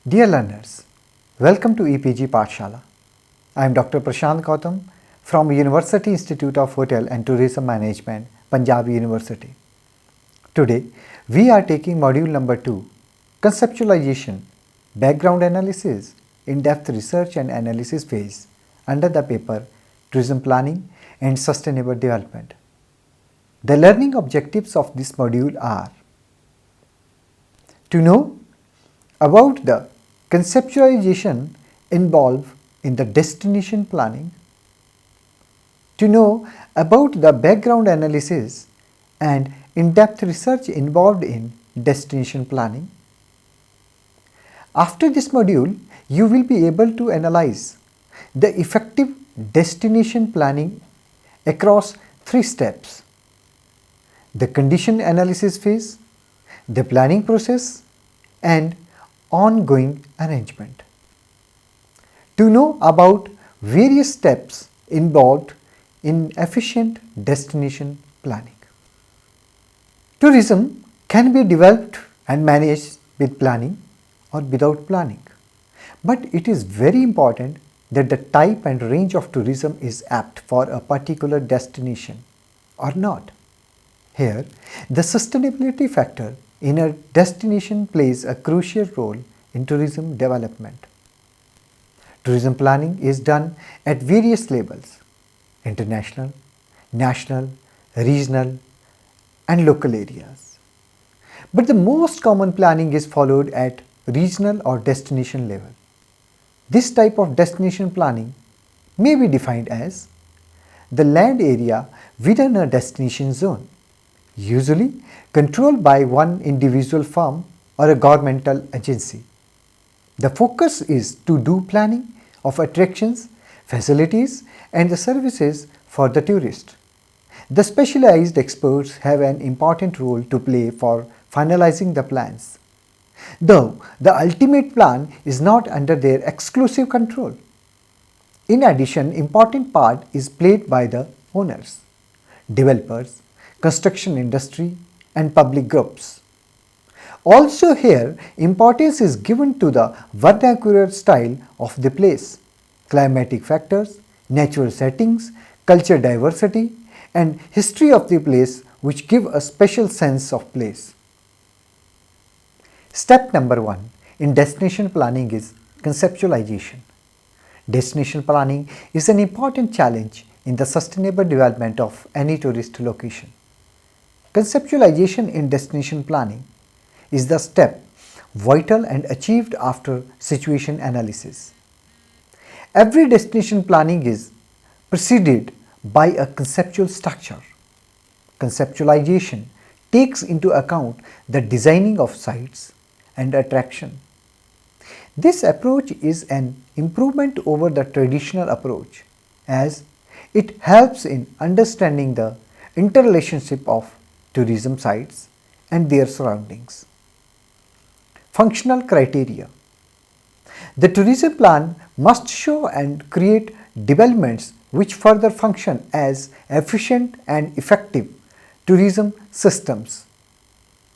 Dear learners, welcome to EPG Pathshala. I am Dr. Prashant Gautam from University Institute of Hotel and Tourism Management, Punjab University. Today, we are taking module number 2, Conceptualization, Background Analysis, In-Depth Research and Analysis phase under the paper Tourism Planning and Sustainable Development. The learning objectives of this module are to know about the conceptualization involved in the destination planning, to know about the background analysis and in-depth research involved in destination planning. After this module, you will be able to analyze the effective destination planning across 3 steps: the condition analysis phase, the planning process, and ongoing arrangement. To know about various steps involved in efficient destination planning. Tourism can be developed and managed with planning or without planning, but it is very important that the type and range of tourism is apt for a particular destination or not. Here, the sustainability factor in a destination plays a crucial role in tourism development. Tourism planning is done at various levels: international, national, regional, and local areas. But the most common planning is followed at regional or destination level. This type of destination planning may be defined as the land area within a destination zone, usually controlled by one individual firm or a governmental agency. The focus is to do planning of attractions, facilities, and the services for the tourist. The specialized experts have an important role to play for finalizing the plans, though the ultimate plan is not under their exclusive control. In addition, important part is played by the owners, developers, construction industry, and public groups. Also here, importance is given to the vernacular style of the place, climatic factors, natural settings, culture diversity, and history of the place, which give a special sense of place. Step number 1 in destination planning is conceptualization. Destination planning is an important challenge in the sustainable development of any tourist location. Conceptualization in destination planning is the step vital and achieved after situation analysis. Every destination planning is preceded by a conceptual structure. Conceptualization takes into account the designing of sites and attraction. This approach is an improvement over the traditional approach, as it helps in understanding the interrelationship of tourism sites and their surroundings. Functional criteria. The tourism plan must show and create developments which further function as efficient and effective tourism systems.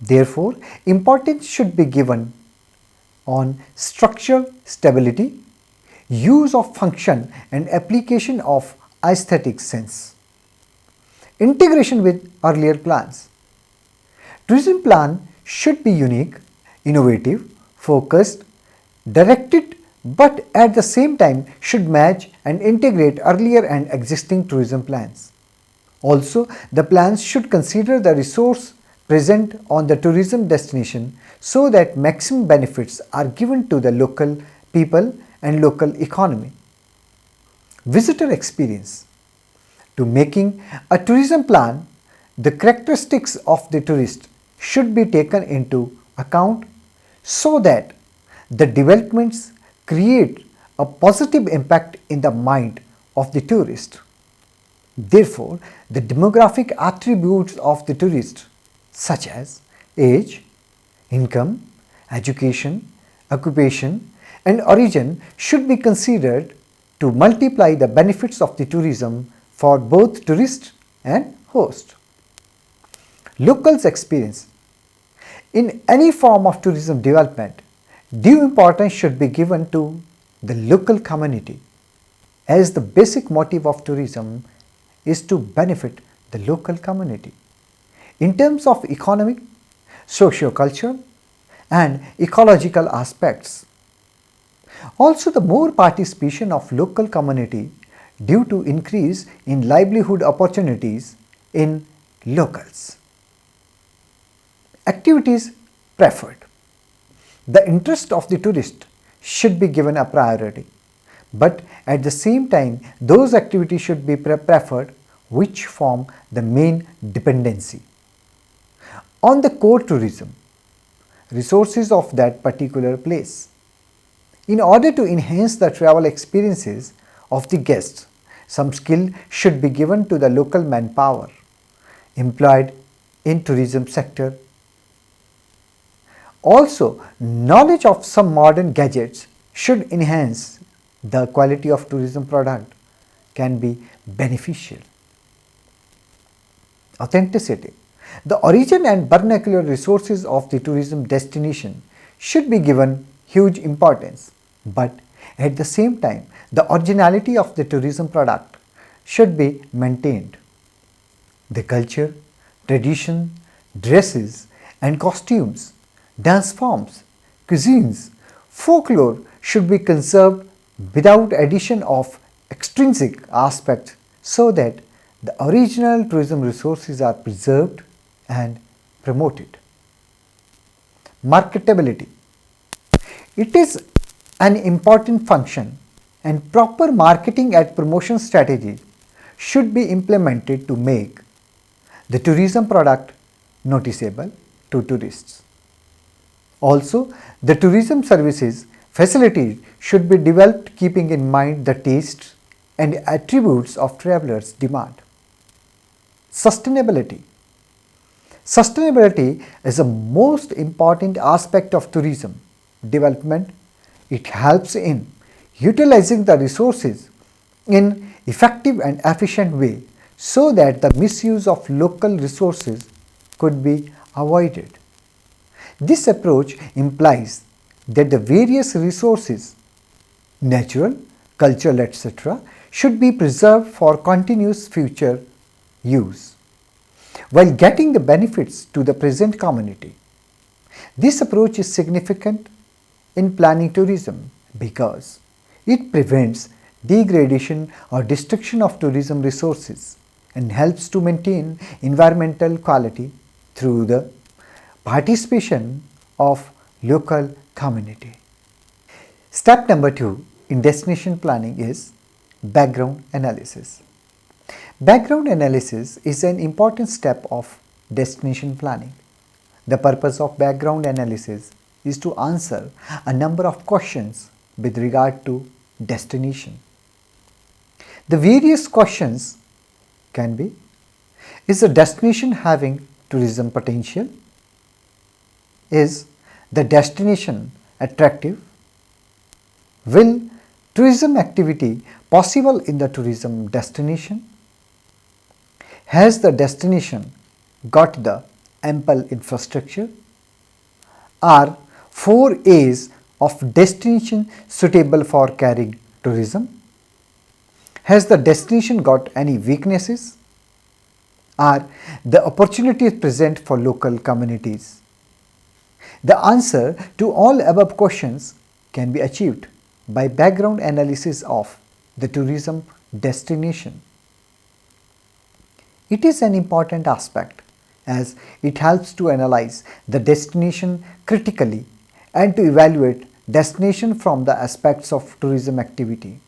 Therefore, importance should be given on structural stability, use of function, and application of aesthetic sense. Integration with earlier plans. Tourism plan should be unique, innovative, focused, directed, but at the same time should match and integrate earlier and existing tourism plans. Also, the plans should consider the resource present on the tourism destination so that maximum benefits are given to the local people and local economy. Visitor experience. To making a tourism plan, the characteristics of the tourist should be taken into account so that the developments create a positive impact in the mind of the tourist. Therefore, the demographic attributes of the tourist, such as age, income, education, occupation, and origin, should be considered to multiply the benefits of the tourism for both tourist and host. Locals' experience. In any form of tourism development, Due importance should be given to the local community, as the basic motive of tourism is to benefit the local community in terms of economic, socio-cultural and ecological aspects. Also, the more participation of local community due to increase in livelihood opportunities in locals. Activities preferred. The interest of the tourist should be given a priority, but at the same time those activities should be preferred which form the main dependency on the core tourism resources of that particular place. In order to enhance the travel experiences of the guests, some skill should be given to the local manpower employed in tourism sector. Also, knowledge of some modern gadgets should enhance the quality of tourism product can be beneficial. Authenticity. The origin and vernacular resources of the tourism destination should be given huge importance, but at the same time the originality of the tourism product should be maintained. The culture, tradition, dresses and costumes, dance forms, cuisines, folklore should be conserved without addition of extrinsic aspects so that the original tourism resources are preserved and promoted. Marketability. It is an important function and proper marketing and promotion strategy should be implemented to make the tourism product noticeable to tourists. Also, the tourism services facilities should be developed keeping in mind the tastes and attributes of travelers' demand. Sustainability. Sustainability is a most important aspect of tourism development. It helps in utilizing the resources in effective and efficient way so that the misuse of local resources could be avoided. This approach implies that the various resources, natural, cultural, etc., should be preserved for continuous future use, while getting the benefits to the present community. This approach is significant in planning tourism because it prevents degradation or destruction of tourism resources and helps to maintain environmental quality through the participation of local community. Step number 2 in destination planning is background analysis. Background analysis is an important step of destination planning. The purpose of background analysis is to answer a number of questions with regard to destination. The various questions can be: is the destination having tourism potential? Is the destination attractive? Will tourism activity possible in the tourism destination? Has the destination got the ample infrastructure? Are 4 A's of destination suitable for carrying tourism? Has the destination got any weaknesses? Are the opportunities present for local communities? The answer to all above questions can be achieved by background analysis of the tourism destination. It is an important aspect as it helps to analyze the destination critically and to evaluate destination from the aspects of tourism activity.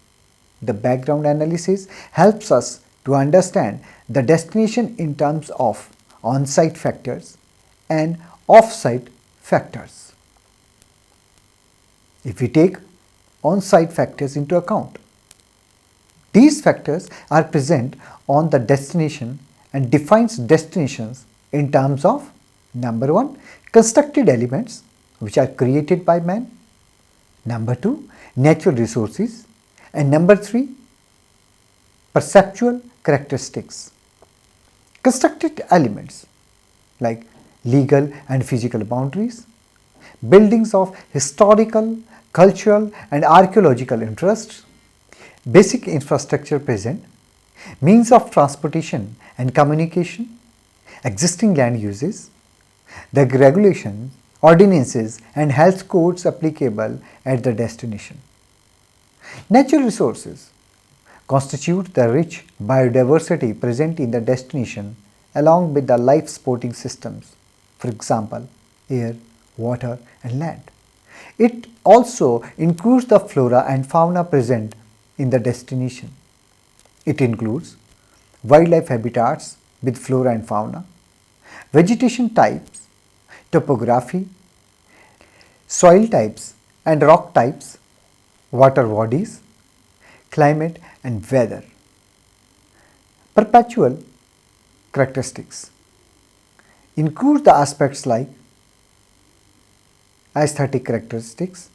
The background analysis helps us to understand the destination in terms of on-site factors and off-site factors. If we take on-site factors into account, these factors are present on the destination and defines destinations in terms of number 1, constructed elements which are created by man, number 2, natural resources, and number 3, perceptual characteristics. Constructed elements like legal and physical boundaries, buildings of historical, cultural and archaeological interests, basic infrastructure present, means of transportation and communication, existing land uses, the regulations, ordinances and health codes applicable at the destination. Natural resources constitute the rich biodiversity present in the destination along with the life supporting systems, for example, air, water and land. It also includes the flora and fauna present in the destination. It includes wildlife habitats with flora and fauna, vegetation types, topography, soil types and rock types, water bodies, climate and weather. Perpetual characteristics include the aspects like aesthetic characteristics,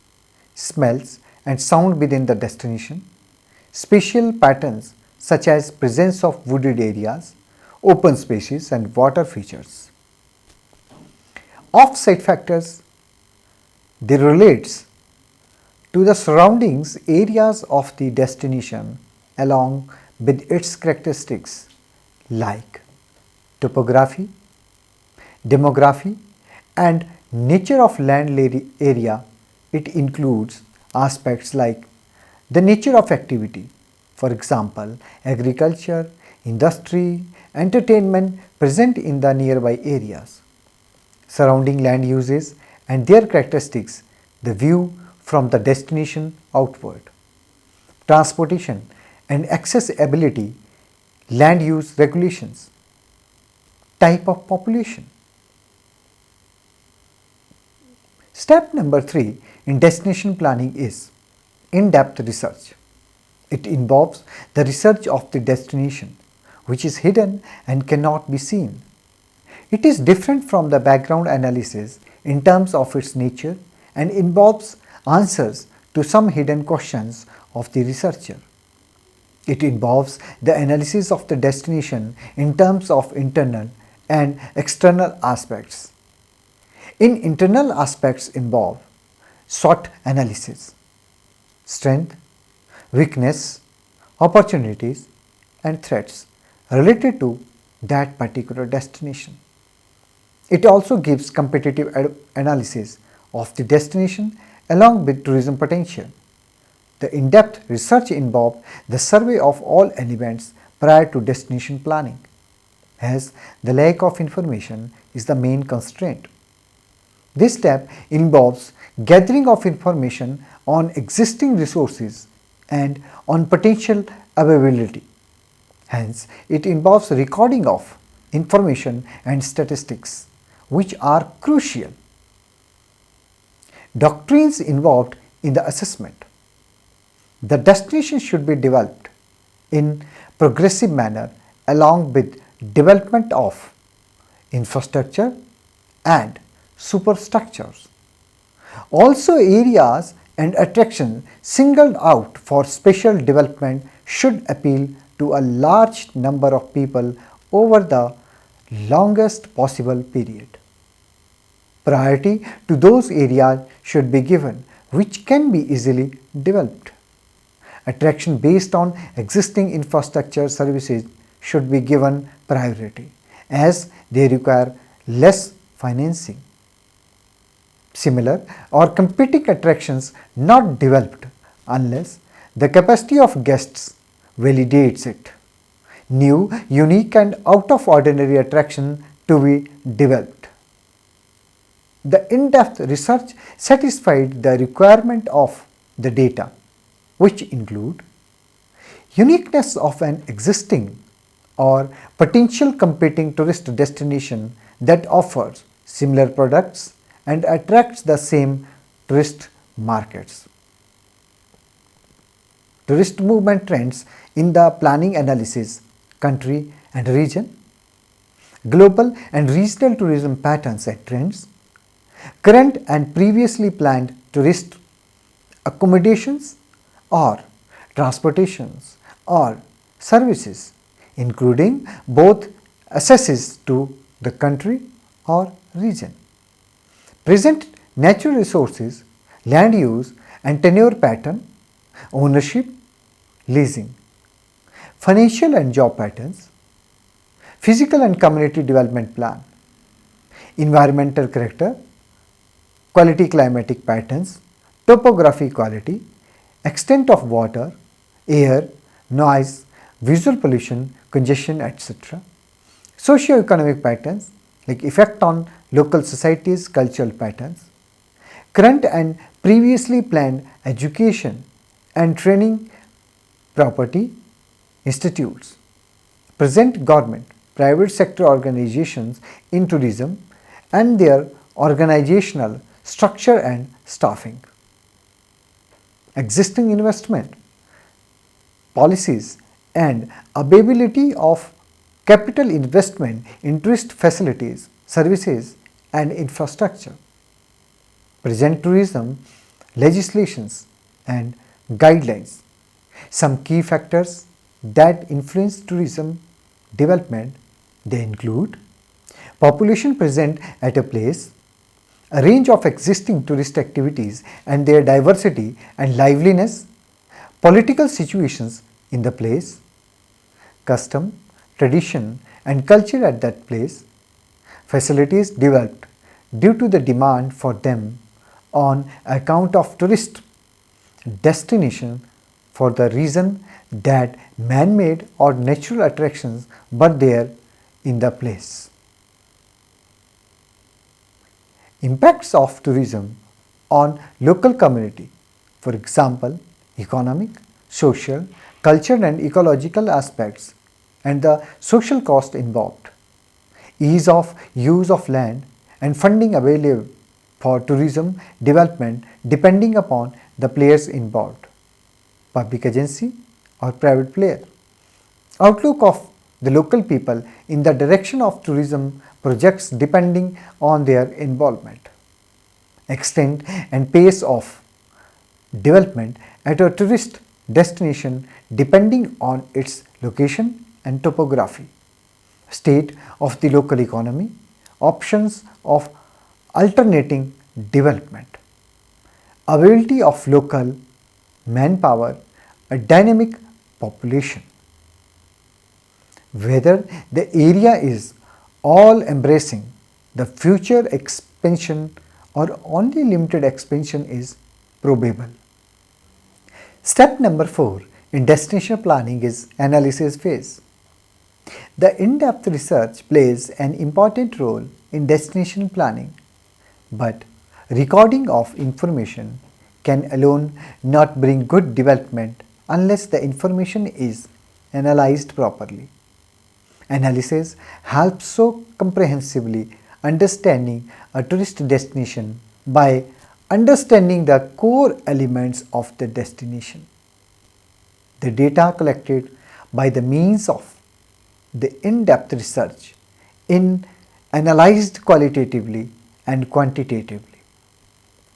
smells and sound within the destination, spatial patterns such as presence of wooded areas, open spaces and water features. Off-site factors, they relates to the surroundings areas of the destination along with its characteristics like topography, demography and nature of land area. It includes aspects like the nature of activity, for example, agriculture, industry, entertainment present in the nearby areas, surrounding land uses and their characteristics, the view from the destination outward, transportation and accessibility, land use regulations, type of population. Step number 3 in destination planning is in-depth research. It involves the research of the destination, which is hidden and cannot be seen. It is different from the background analysis in terms of its nature and involves answers to some hidden questions of the researcher. It involves the analysis of the destination in terms of internal and external aspects. In internal aspects involve SWOT analysis, strength, weakness, opportunities and threats related to that particular destination. It also gives competitive analysis of the destination along with tourism potential. The in-depth research involved the survey of all elements prior to destination planning, as the lack of information is the main constraint. This step involves gathering of information on existing resources and on potential availability. Hence, it involves recording of information and statistics, which are crucial. Doctrines involved in the assessment. The destination should be developed in progressive manner along with development of infrastructure and superstructures. Also, areas and attractions singled out for special development should appeal to a large number of people over the longest possible period. Priority to those areas should be given which can be easily developed. Attraction based on existing infrastructure services should be given priority as they require less financing. Similar or competing attractions not developed unless the capacity of guests validates it. New, unique and out of ordinary attraction to be developed. The in-depth research satisfied the requirement of the data, which include uniqueness of an existing or potential competing tourist destination that offers similar products and attracts the same tourist markets. Tourist movement trends in the planning analysis, country and region, global and regional tourism patterns and trends, current and previously planned tourist accommodations or transportations or services, including both accesses to the country or region. Present natural resources, land use and tenure pattern, ownership, leasing, financial and job patterns, physical and community development plan, environmental character, quality climatic patterns, topography quality, extent of water, air, noise, visual pollution, congestion, etc. Socio-economic patterns like effect on local societies, cultural patterns, current and previously planned education and training property institutes, present government, private sector organizations in tourism and their organizational structure and staffing, existing investment policies and availability of capital investment in tourist facilities, services and infrastructure, present tourism legislations and guidelines. Some key factors that influence tourism development, they include population present at a place, a range of existing tourist activities and their diversity and liveliness, political situations in the place, custom, tradition and culture at that place, facilities developed due to the demand for them on account of tourist destination for the reason that man-made or natural attractions were there in the place. Impacts of tourism on local community, for example, economic, social, cultural and ecological aspects and the social cost involved, ease of use of land and funding available for tourism development depending upon the players involved, public agency or private player, outlook of the local people in the direction of tourism projects depending on their involvement, extent and pace of development at a tourist destination depending on its location and topography, state of the local economy, options of alternating development, availability of local manpower, a dynamic population, whether the area is all embracing the future expansion or only limited expansion is probable. Step number 4 in destination planning is analysis phase. The in-depth research plays an important role in destination planning, but recording of information can alone not bring good development unless the information is analyzed properly. Analysis helps so comprehensively understanding a tourist destination by understanding the core elements of the destination. The data collected by the means of the in-depth research in analyzed qualitatively and quantitatively.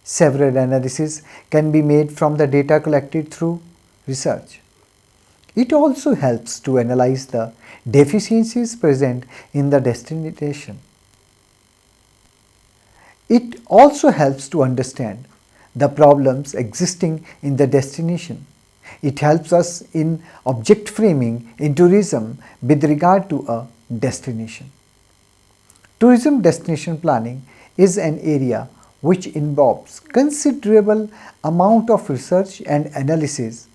Several analyses can be made from the data collected through research. It also helps to analyze the deficiencies present in the destination. It also helps to understand the problems existing in the destination. It helps us in object framing in tourism with regard to a destination. Tourism destination planning is an area which involves considerable amount of research and analysis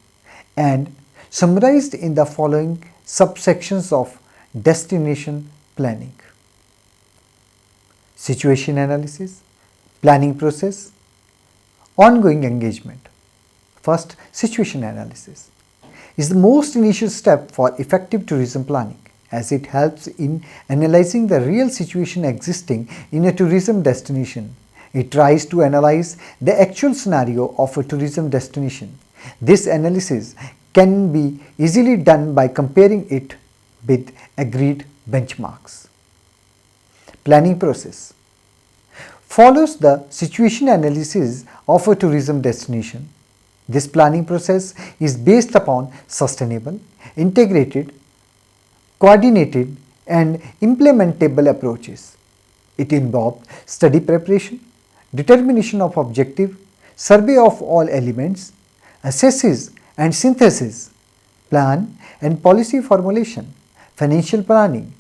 and summarized in the following subsections of destination planning: situation analysis, planning process, ongoing engagement. First, situation analysis is the most initial step for effective tourism planning, as it helps in analyzing the real situation existing in a tourism destination. It tries to analyze the actual scenario of a tourism destination. This analysis can be easily done by comparing it with agreed benchmarks. Planning process follows the situation analysis of a tourism destination. This planning process is based upon sustainable, integrated, coordinated and implementable approaches. It involves study preparation, determination of objective, survey of all elements, assesses and synthesis, plan and policy formulation, financial planning,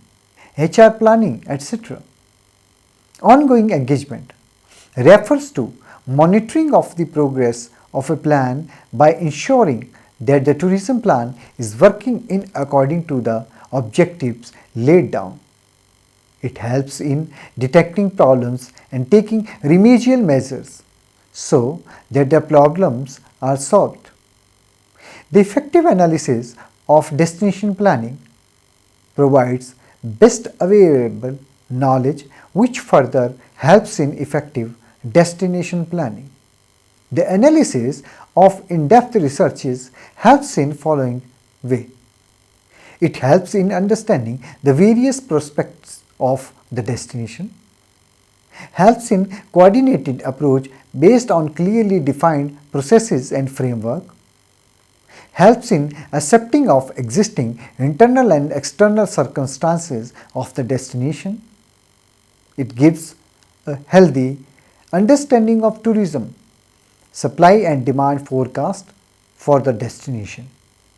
HR planning, etc. Ongoing engagement refers to monitoring of the progress of a plan by ensuring that the tourism plan is working in according to the objectives laid down. It helps in detecting problems and taking remedial measures so that the problems are solved. The effective analysis of destination planning provides best available knowledge which further helps in effective destination planning. The analysis of in-depth researches helps in following way. It helps in understanding the various prospects of the destination, helps in coordinated approach based on clearly defined processes and framework, helps in accepting of existing internal and external circumstances of the destination. It gives a healthy understanding of tourism, supply and demand forecast for the destination.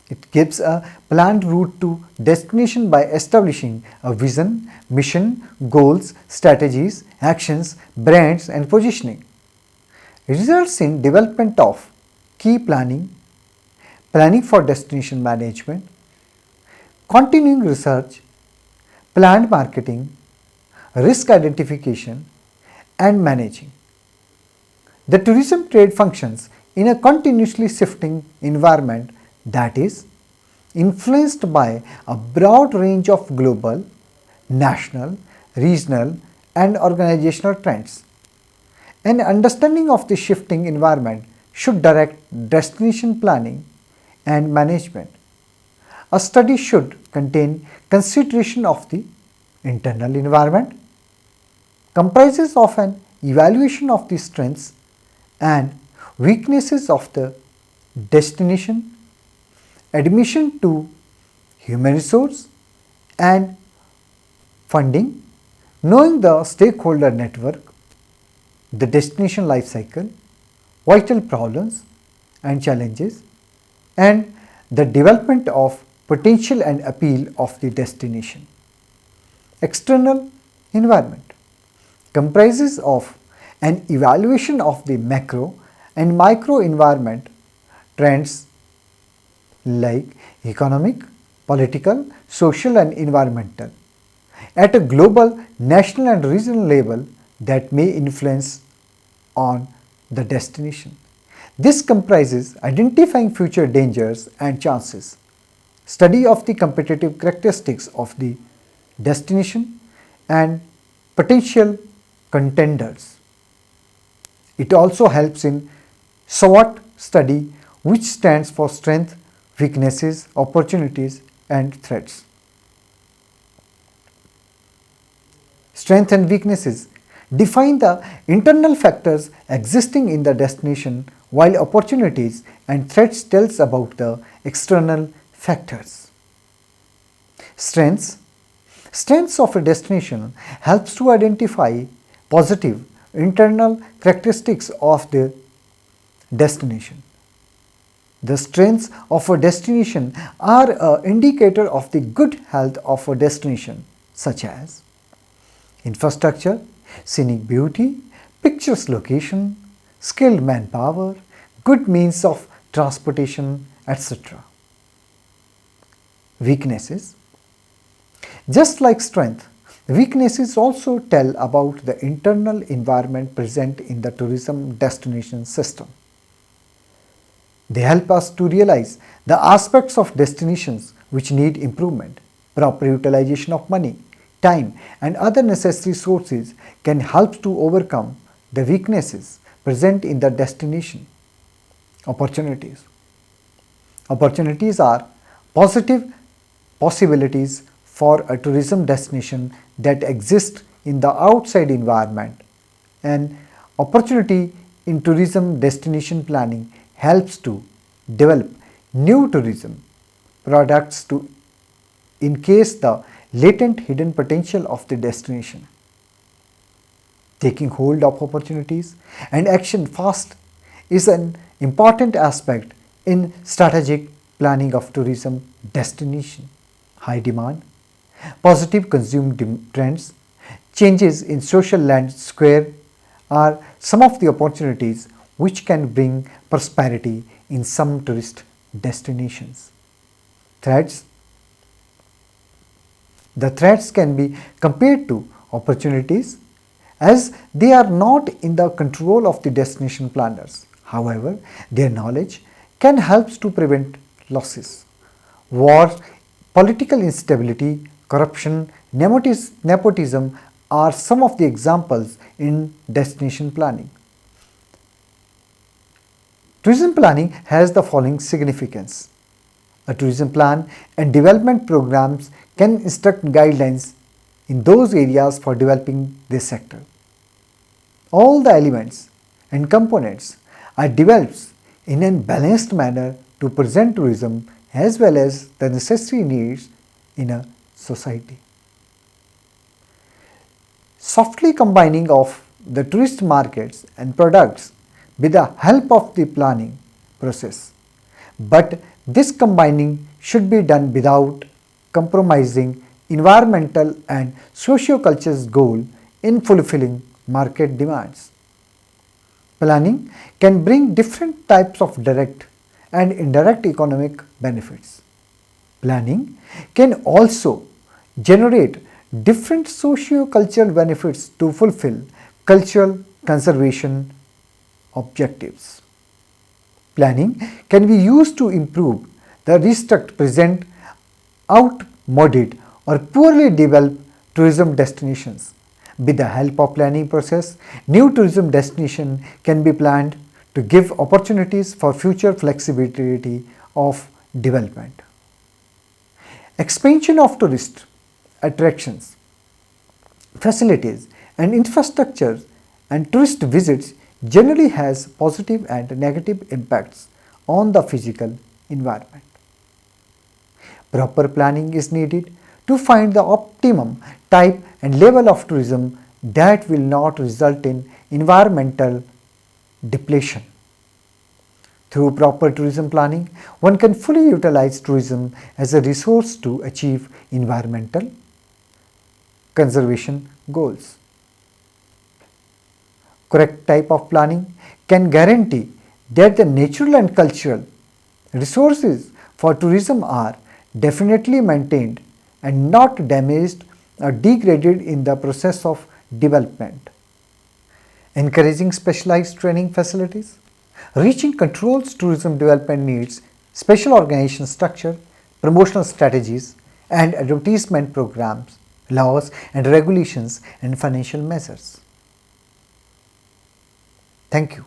It gives a planned route to destination by establishing a vision, mission, goals, strategies, actions, brands and positioning. Results in development of key planning, planning for destination management, continuing research, planned marketing, risk identification and managing. The tourism trade functions in a continuously shifting environment that is influenced by a broad range of global, national, regional and organizational trends. An understanding of the shifting environment should direct destination planning and management. A study should contain consideration of the internal environment, comprises of an evaluation of the strengths and weaknesses of the destination, admission to human resource and funding, knowing the stakeholder network, the destination life cycle, vital problems and challenges, and the development of potential and appeal of the destination. External environment comprises of an evaluation of the macro and micro environment trends like economic, political, social and environmental at a global, national and regional level that may influence on the destination. This comprises identifying future dangers and chances, study of the competitive characteristics of the destination and potential contenders. It also helps in SWOT study, which stands for strength, weaknesses, opportunities and threats. Strength and weaknesses define the internal factors existing in the destination, while opportunities and threats tells about the external factors. Strengths of a destination helps to identify positive internal characteristics of the destination. The strengths of a destination are an indicator of the good health of a destination, such as infrastructure, scenic beauty, picturesque location, skilled manpower, good means of transportation, etc. Weaknesses. Just like strength, weaknesses also tell about the internal environment present in the tourism destination system. They help us to realize the aspects of destinations which need improvement. Proper utilization of money, time and other necessary sources can help to overcome the weaknesses present in the destination. Opportunities. Opportunities are positive possibilities for a tourism destination that exist in the outside environment. An opportunity in tourism destination planning helps to develop new tourism products to encase the latent hidden potential of the destination. Taking hold of opportunities and action fast is an important aspect in strategic planning of tourism destination. High demand, positive consumer trends, changes in social landscape are some of the opportunities which can bring prosperity in some tourist destinations. Threats. The threats can be compared to opportunities as they are not in the control of the destination planners. However, their knowledge can help to prevent losses. War, political instability, corruption, nepotism are some of the examples in destination planning. Tourism planning has the following significance. A tourism plan and development programs can instruct guidelines in those areas for developing this sector. All the elements and components are developed in a balanced manner to present tourism as well as the necessary needs in a society. Softly combining of the tourist markets and products with the help of the planning process. But this combining should be done without compromising environmental and socio-cultural goal in fulfilling market demands. Planning can bring different types of direct and indirect economic benefits. Planning can also generate different socio-cultural benefits to fulfill cultural conservation objectives. Planning can be used to improve the restructured present outmoded or poorly developed tourism destinations. With the help of planning process, new tourism destination can be planned to give opportunities for future flexibility of development. Expansion of tourist attractions, facilities and infrastructure and tourist visits generally has positive and negative impacts on the physical environment. Proper planning is needed to find the optimum type and level of tourism that will not result in environmental depletion. Through proper tourism planning, one can fully utilize tourism as a resource to achieve environmental conservation goals. Correct type of planning can guarantee that the natural and cultural resources for tourism are definitely maintained and not damaged or degraded in the process of development. Encouraging specialized training facilities. Reaching controls tourism development needs special organization structure, promotional strategies and advertisement programs, laws and regulations and financial measures. Thank you.